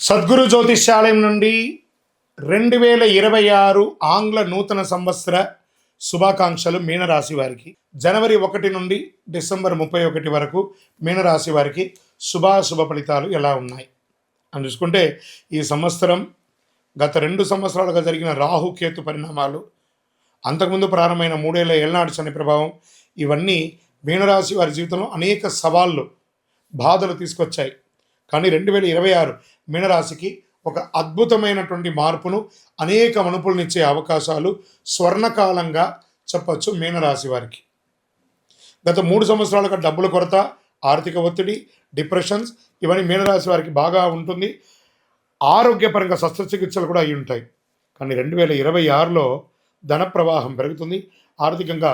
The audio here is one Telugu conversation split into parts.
సద్గురు జ్యోతిష్యాలయం నుండి 2026 ఆంగ్ల నూతన సంవత్సర శుభాకాంక్షలు మీనరాశి వారికి. జనవరి 1 నుండి డిసెంబర్ 31 వరకు మీనరాశి వారికి శుభ ఫలితాలు ఎలా ఉన్నాయి అని చూసుకుంటే, ఈ సంవత్సరం గత 2 సంవత్సరాలుగా జరిగిన రాహుకేతు పరిణామాలు, అంతకుముందు ప్రారంభమైన 3 ఏళ్ల ఏళ్నాటి శని ప్రభావం, ఇవన్నీ మీనరాశి వారి జీవితంలో అనేక సవాళ్ళు, బాధలు తీసుకొచ్చాయి. కానీ 2026 మీనరాశికి ఒక అద్భుతమైనటువంటి మార్పును, అనేక మనుపులనిచ్చే అవకాశాలు స్వర్ణకాలంగా చెప్పచ్చు మీనరాశి వారికి. గత 3 సంవత్సరాలుగా డబ్బుల కొరత, ఆర్థిక ఒత్తిడి, డిప్రెషన్స్ ఇవన్నీ మీనరాశి వారికి బాగా ఉంటుంది. ఆరోగ్యపరంగా శస్త్రచికిత్సలు కూడా అయి ఉంటాయి. కానీ 2026లో ధన ప్రవాహం పెరుగుతుంది. ఆర్థికంగా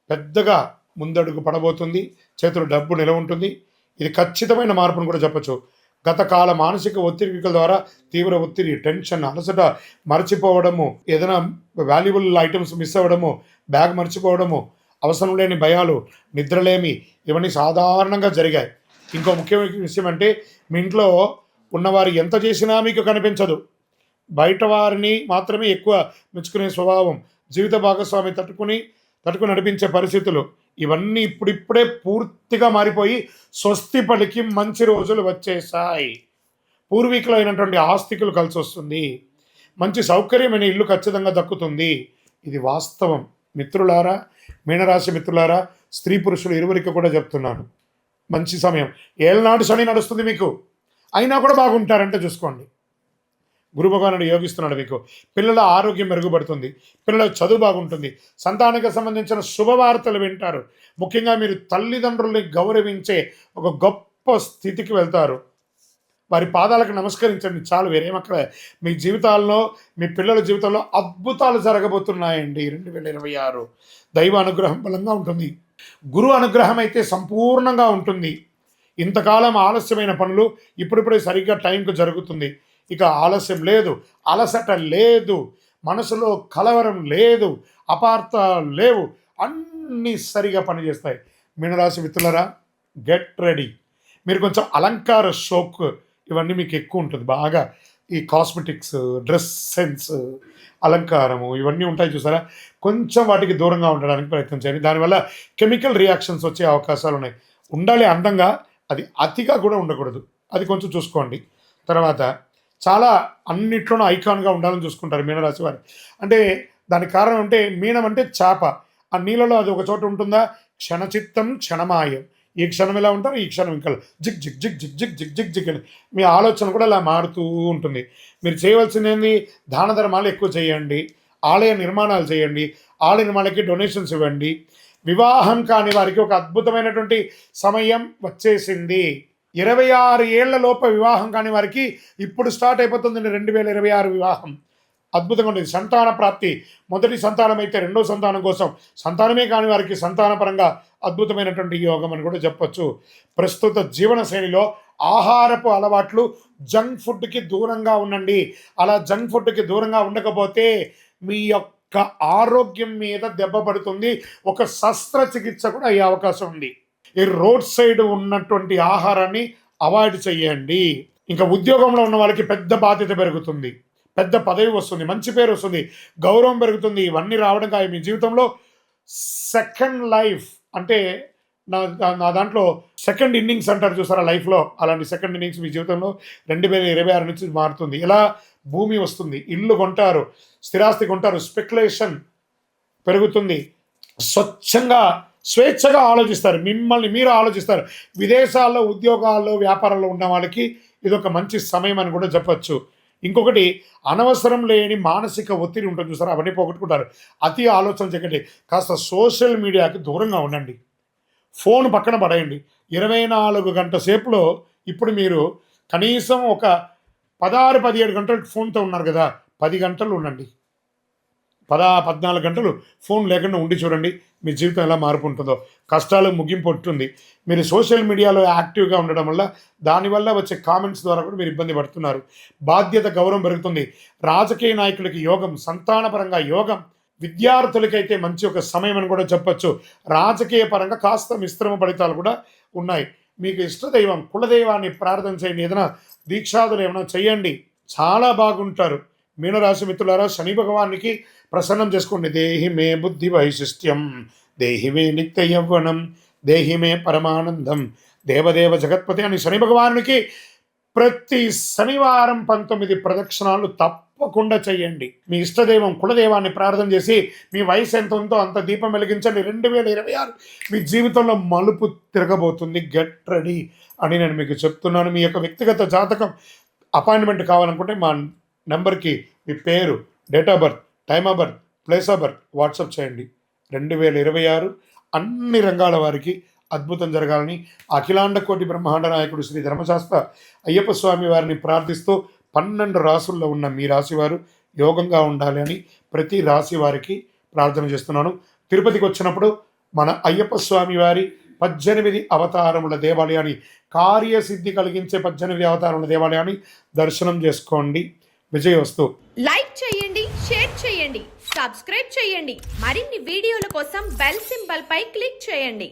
పెద్దగా ముందడుగు పడబోతుంది. చేతులు డబ్బు నిలవ ఉంటుంది. ఇది ఖచ్చితమైన మార్పును కూడా చెప్పచ్చు. గత కాల మానసిక ఒత్తిడిల ద్వారా తీవ్ర ఒత్తిడి, టెన్షన్, అలసట, మర్చిపోవడము, ఏదైనా వాల్యుబుల్ ఐటమ్స్ మిస్ అవ్వడము, బ్యాగ్ మర్చిపోవడము, అవసరం లేని భయాలు, నిద్రలేమి ఇవన్నీ సాధారణంగా జరిగాయి. ఇంకో ముఖ్యమైన విషయం అంటే, మీ ఇంట్లో ఉన్నవారు ఎంత చేసినా మీకు కనిపించదు. బయట వారిని మాత్రమే ఎక్కువ మెచ్చుకునే స్వభావం, జీవిత భాగస్వామి తట్టుకుని నడిపించే పరిస్థితులు, ఇవన్నీ ఇప్పుడిప్పుడే పూర్తిగా మారిపోయి స్వస్తి పలికి మంచి రోజులు వచ్చేసాయి. పూర్వీకులైనటువంటి ఆస్తికులు కలిసి వస్తుంది. మంచి సౌకర్యమైన ఇల్లు ఖచ్చితంగా దక్కుతుంది. ఇది వాస్తవం. మిత్రులారా, మీనరాశి మిత్రులారా, స్త్రీ పురుషులు ఇరువురికి కూడా చెప్తున్నాను, మంచి సమయం. ఏళ్ళనాడు శని నడుస్తుంది మీకు, అయినా కూడా బాగుంటారంటే చూసుకోండి. గురు భగవానుడు యోగిస్తున్నాడు మీకు. పిల్లల ఆరోగ్యం మెరుగుపడుతుంది, పిల్లల చదువు బాగుంటుంది, సంతానానికి సంబంధించిన శుభవార్తలు వింటారు. ముఖ్యంగా మీరు తల్లిదండ్రుల్ని గౌరవించే ఒక గొప్ప స్థితికి వెళ్తారు. వారి పాదాలకు నమస్కరించండి చాలు, వేరేమక్కడ. మీ జీవితాల్లో, మీ పిల్లల జీవితంలో అద్భుతాలు జరగబోతున్నాయండి. 2026 దైవ అనుగ్రహం బలంగా ఉంటుంది. గురు అనుగ్రహం అయితే సంపూర్ణంగా ఉంటుంది. ఇంతకాలం ఆలస్యమైన పనులు ఇప్పుడిప్పుడే సరిగ్గా టైంకు జరుగుతుంది. ఇక ఆలస్యం లేదు, అలసట లేదు, మనసులో కలవరం లేదు, అపార్థాలు లేవు, అన్నీ సరిగా పనిచేస్తాయి. మీనరాశి మిత్రులారా, గెట్ రెడీ. మీరు కొంచెం అలంకార షోక్ ఇవన్నీ మీకు ఎక్కువ ఉంటుంది. బాగా ఈ కాస్మెటిక్స్, డ్రెస్ సెన్స్, అలంకారము ఇవన్నీ ఉంటాయి చూసారా, కొంచెం వాటికి దూరంగా ఉండడానికి ప్రయత్నం చేయండి. దానివల్ల కెమికల్ రియాక్షన్స్ వచ్చే అవకాశాలు ఉన్నాయి. ఉండాలి అందంగా, అది అతిగా కూడా ఉండకూడదు. అది కొంచెం చూసుకోండి. తర్వాత చాలా అన్నిట్లోనూ ఐకాన్గా ఉండాలని చూసుకుంటారు మీనరాశి వారు. అంటే దానికి కారణం అంటే, మీనం అంటే చేప. ఆ నీళ్ళలో అది ఒక చోట ఉంటుందా, క్షణచిత్తం క్షణమాయం. ఈ క్షణం ఎలా ఉంటారు, ఈ క్షణం ఇంకా zig zig zig zig zig zig zig zig అని మీ ఆలోచన కూడా అలా మారుతూ ఉంటుంది. మీరు చేయవలసింది ఏంది, దాన ధర్మాలు ఎక్కువ చేయండి, ఆలయ నిర్మాణాలు చేయండి, ఆలయ నిర్మాణాలకి డొనేషన్స్ ఇవ్వండి. వివాహం కాని వారికి ఒక అద్భుతమైనటువంటి సమయం వచ్చేసింది. 26 ఏళ్ల లోపు వివాహం కాని వారికి ఇప్పుడు స్టార్ట్ అయిపోతుంది 2026 వివాహం. అద్భుతంగా ఉంటుంది. సంతాన ప్రాప్తి, మొదటి సంతానం అయితే రెండో సంతానం కోసం, సంతానమే కాని వారికి సంతానపరంగా అద్భుతమైనటువంటి యోగం అని కూడా చెప్పచ్చు. ప్రస్తుత జీవన శైలిలో ఆహారపు అలవాట్లు, జంక్ ఫుడ్కి దూరంగా ఉండండి. అలా జంక్ ఫుడ్కి దూరంగా ఉండకపోతే మీ యొక్క ఆరోగ్యం మీద దెబ్బ పడుతుంది. ఒక శస్త్రచికిత్స కూడా అయ్యే అవకాశం ఉంది. ఈ రోడ్ సైడ్ ఉన్నటువంటి ఆహారాన్ని అవాయిడ్ చేయండి. ఇంకా ఉద్యోగంలో ఉన్న వాళ్ళకి పెద్ద బాధ్యత పెరుగుతుంది, పెద్ద పదవి వస్తుంది, మంచి పేరు వస్తుంది, గౌరవం పెరుగుతుంది. ఇవన్నీ రావడం కాదు మీ జీవితంలో. సెకండ్ లైఫ్ అంటే నా దాంట్లో సెకండ్ ఇన్నింగ్స్ అంటారు చూసారా లైఫ్లో, అలాంటి సెకండ్ ఇన్నింగ్స్ మీ జీవితంలో 2026 నుంచి మారుతుంది. ఇలా భూమి వస్తుంది, ఇల్లు కొంటారు, స్థిరాస్తి కొంటారు, స్పెక్యులేషన్ పెరుగుతుంది, స్వేచ్ఛగా ఆలోచిస్తారు, మిమ్మల్ని మీరు ఆలోచిస్తారు. విదేశాల్లో ఉద్యోగాల్లో వ్యాపారాల్లో ఉన్న వాళ్ళకి ఇదొక మంచి సమయం అని కూడా చెప్పచ్చు. ఇంకొకటి, అనవసరం లేని మానసిక ఒత్తిడి ఉంటుంది చూసారు, అవన్నీ పోగొట్టుకుంటారు. అతి ఆలోచన చేయకండి. కాస్త సోషల్ మీడియాకి దూరంగా ఉండండి. ఫోన్ పక్కన పడేయండి. 24 గంటల సేపులో ఇప్పుడు మీరు కనీసం ఒక 16-17 గంటలు ఫోన్తో ఉన్నారు కదా, 10 గంటలు ఉండండి. 14 గంటలు ఫోన్ లేకుండా ఉండి చూడండి మీ జీవితం ఎలా మార్పు ఉంటుందో. కష్టాలు ముగింపు ఉంటుంది. మీరు సోషల్ మీడియాలో యాక్టివ్గా ఉండడం వల్ల, దానివల్ల వచ్చే కామెంట్స్ ద్వారా కూడా మీరు ఇబ్బంది పడుతున్నారు. బాధ్యత, గౌరవం పెరుగుతుంది. రాజకీయ నాయకులకి యోగం, సంతానపరంగా యోగం, విద్యార్థులకైతే మంచి ఒక సమయం అని కూడా చెప్పచ్చు. రాజకీయ పరంగా కాస్త మిశ్రమ ఫలితాలు కూడా ఉన్నాయి. మీకు ఇష్టదైవం కులదైవాన్ని ప్రార్థన చేయండి. ఏదైనా దీక్షాదులు ఏమైనా చేయండి, చాలా బాగుంటారు. మీనరాశి మిత్రులారా, శని భగవానికి ప్రసన్నం చేసుకోండి. దేహి మే బుద్ధి వైశిష్ట్యం, దేహి మే నిత్య యవ్వనం, దేహి మే పరమానందం, దేవదేవ జగత్పతి అని శని భగవానునికి ప్రతి శనివారం 19 ప్రదక్షిణాలు తప్పకుండా చేయండి. మీ ఇష్టదైవం కులదైవాన్ని ప్రార్థన చేసి మీ వయసు ఎంత ఉందో అంత దీపం వెలిగించండి. 2026 మీ జీవితంలో మలుపు తిరగబోతుంది. గెట్ రెడీ అని నేను మీకు చెప్తున్నాను. మీ యొక్క వ్యక్తిగత జాతకం అపాయింట్మెంట్ కావాలనుకుంటే మా నెంబర్కి మీ పేరు, date of birth, time of birth, place of birth WhatsApp చేయండి. 2026 అన్ని రంగాల వారికి అద్భుతం జరగాలని అఖిలాండ కోటి బ్రహ్మాండ నాయకుడు శ్రీ ధర్మశాస్త్ర అయ్యప్ప స్వామి వారిని ప్రార్థిస్తూ 12 రాసుల్లో ఉన్న మీ రాశి వారు యోగంగా ఉండాలి అని ప్రతి రాశి వారికి ప్రార్థన చేస్తున్నాను. తిరుపతికి వచ్చినప్పుడు మన అయ్యప్ప స్వామి వారి 18 అవతారముల దేవాలయాన్ని, కార్యసిద్ధి కలిగించే 18 అవతారముల దేవాలయాన్ని దర్శనం చేసుకోండి. విజయవస్తు. లైక్ చేయండి, షేర్ చేయండి, సబ్స్క్రైబ్ చేయండి. మరిన్ని వీడియోల కోసం బెల్ సింబల్ పై క్లిక్ చేయండి.